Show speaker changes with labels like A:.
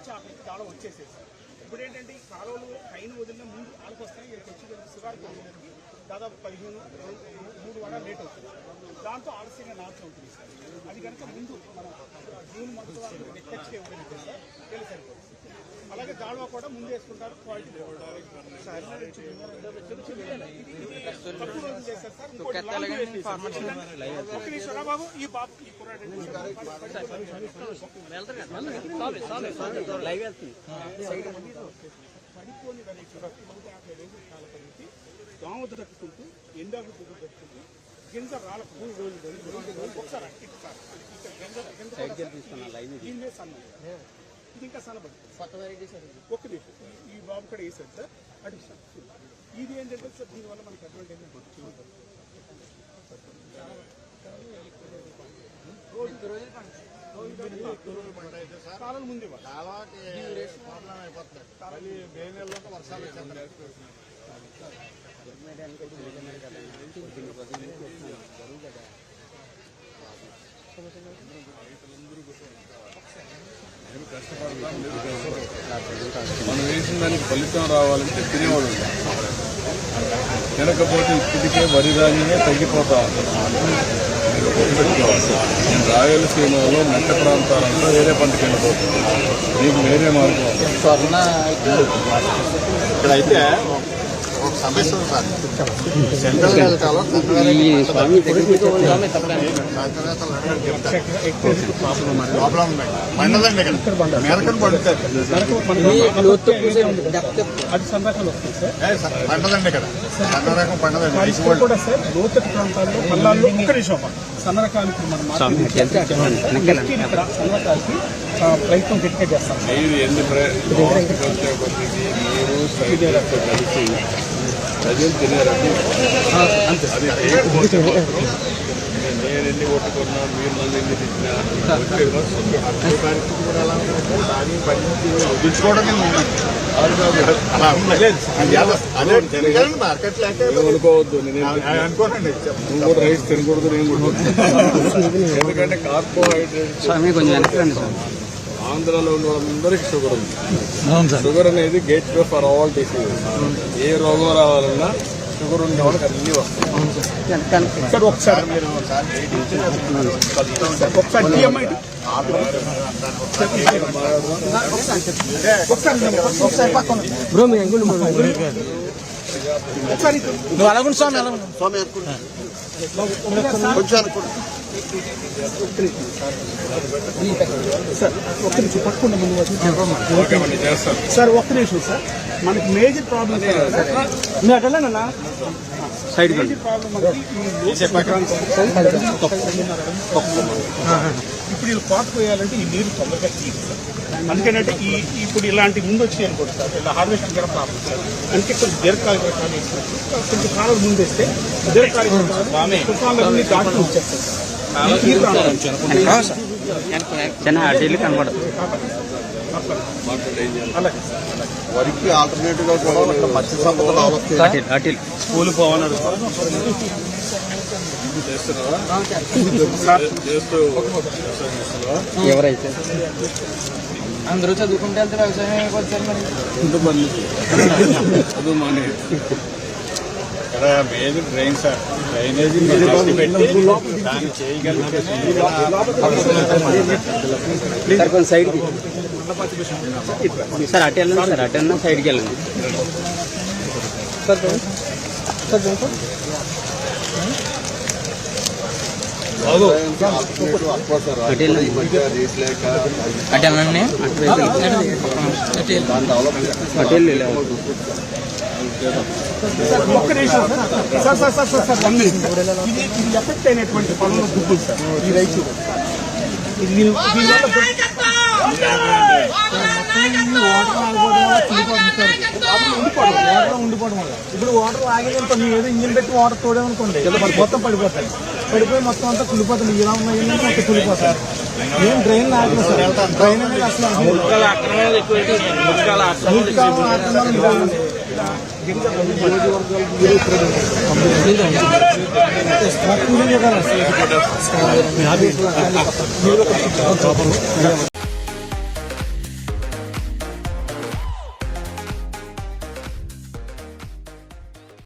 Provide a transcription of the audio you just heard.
A: వచ్చి అక్కడికి దాళం వచ్చేసేది సార్. ఇప్పుడు ఏంటంటే ఈ కాలువలు పైన వదిలిన ముందు వాళ్ళకి వస్తాయి, ఇక్కడికి వచ్చి శివారికి వదిలినకి దాదాపు 3 వారాలు లేట్ అవుతుంది. దాంతో ఆలస్యంగా నాశనం అవుతుంది సార్. అది కనుక ముందు మనం జూన్ మంత్ వాళ్ళు టచ్గా ఇవ్వగలిగితే సార్ వెళ్ళి సరిపోతుంది. అలాగే దాళవ కూడా ముందు వేసుకుంటారు, క్వాలిటీ తక్కువ రోజులు చేస్తారు సార్. ఒక్క నిమిషం బాబు, ఈ బాబు ఈ పడిపోని దోమ దక్కుతుంటూ ఎండాకు పువ్వు దక్కుతుంటూ గింజ రాళ్ళ పువ్వు రోజు ఒకసారి దీన్నే సన్నం, ఇది ఇంకా సన్నపడుతుంది. ఒక్క నిమిషం, ఈ బాబు కూడా వేసాడు సార్. అటు ఇది ఏంటంటే సార్ దీనివల్ల మనకి అడ్వాంటేజ్ కాలం ముందు ప్రాబ్లం అయిపోతుంది. మే నెలలో వర్షాలు వచ్చేస్తారు.
B: మనం వేసిన దానికి ఫలితం రావాలంటే తినేవాడు తినకపోతే ఇప్పటికే వరి ధాన్యమే తగ్గిపోతా నేను రాయలసీమలో మెట్ట ప్రాంతాలంతా వేరే పంటకి వెళ్ళిపోతుంది. మీకు వేరే మార్గం
C: ఇక్కడైతే ఒక సమస్య ఉంది సార్. సెంట్రల్ ప్రాబ్లం ఉన్నాయి. పండదండి ఇక్కడ మేరకం పడుతుంది. పండదండి ఇక్కడ సన్న రకం పండదండి.
A: లోతట్టు ప్రాంతాల్లో పల్లాల్లో ఒక్క నిమిషం సన్నరకాలకి మనం సన్నరకాలకి ప్రయత్నం గట్టిగా చేస్తాం.
B: ప్రజలు తినేరండి అంతే. నేను ఎన్ని కొట్టుకున్నా, మీరు నన్ను ఎన్ని తిట్టినా
C: మార్కెట్ లేక
B: అనుకోవద్దు. అనుకోనండి, నువ్వు కూడా రైస్ తినకూడదు, నేను కూడా. ఎందుకంటే కార్బోహైడ్రేట్స్ ఆంధ్రాలో ఉన్న వాళ్ళందరికీ షుగర్ ఉంది. షుగర్ అనేది gateway for all diseases. ఏ రోగం రావాలన్నా షుగర్ ఉన్న వాళ్ళకి అన్ని వస్తాయి.
A: ఒకసారి
C: నువ్వు అలాగుండి స్వామి, స్వామి
A: సార్ ఒక్క నిమిషం పట్టుకుంటే ముందు సార్. ఒక్క నిమిషం సార్, మనకి మేజర్ ప్రాబ్లం అటలేనా సైడ్ ప్రాబ్లం ఇప్పుడు వీళ్ళు పాటు పోయాలంటే ఈ నీరు తొందరగా తీయదు సార్. అందుకేనంటే ఇప్పుడు ఇలాంటి ముందు వచ్చినాయి అనుకోండి సార్, ఇలా హార్వెస్టింగ్ కూడా ప్రాబ్లం సార్. అందుకే కొంచెం దీర్ఘకాలిక రకాలు వేసినట్టు కొంచెం కాలం ముందు వేస్తే దీర్ఘకాలిక తుఫాన్లన్నీ దాటి వచ్చేస్తాయి సార్.
D: చిన్న అడ్డీలు కనబడదు.
C: వరికి ఆల్టర్నేటివ్ గా కూడా మత్స్య సంపద
A: స్కూల్ పోవాలని
D: ఎవరైతే అందరూ చదువుకుంటే వెళ్తే వ్యవసాయం అయిపోతుంది మరి.
B: చదువు మానే మెయిన్ డ్రైన్ సార్. డ్రైనేజీ దాన్ని చేయగలిగితే
D: కొంచెం సైడ్కి సార్. అటు వెళ్ళండి సార్, అటు వెళ్ళినా సైడ్కి వెళ్ళండి సార్. అటు వెళ్ళండి
A: ఒక్క నిమిషం సార్. ఇది ఎఫెక్ట్ అయినటువంటి పనులు గుర్తుంది సార్. ఈ రైతు ఉండిపోవడం వల్ల ఇప్పుడు వాటర్ ఆగేదంతా మీరు ఏదో ఇంజిన్ పెట్టి వాటర్ తోడేమనుకోండి మొత్తం పడిపోతాయి. పడిపోయి మొత్తం అంతా కులిపోతుంది. ఇలా ఉన్నాయి మొత్తం కులిపోతారు. ఏం డ్రైన్ ఆగలేదు సార్. డ్రైన్ అనేది అసలు గిరిజ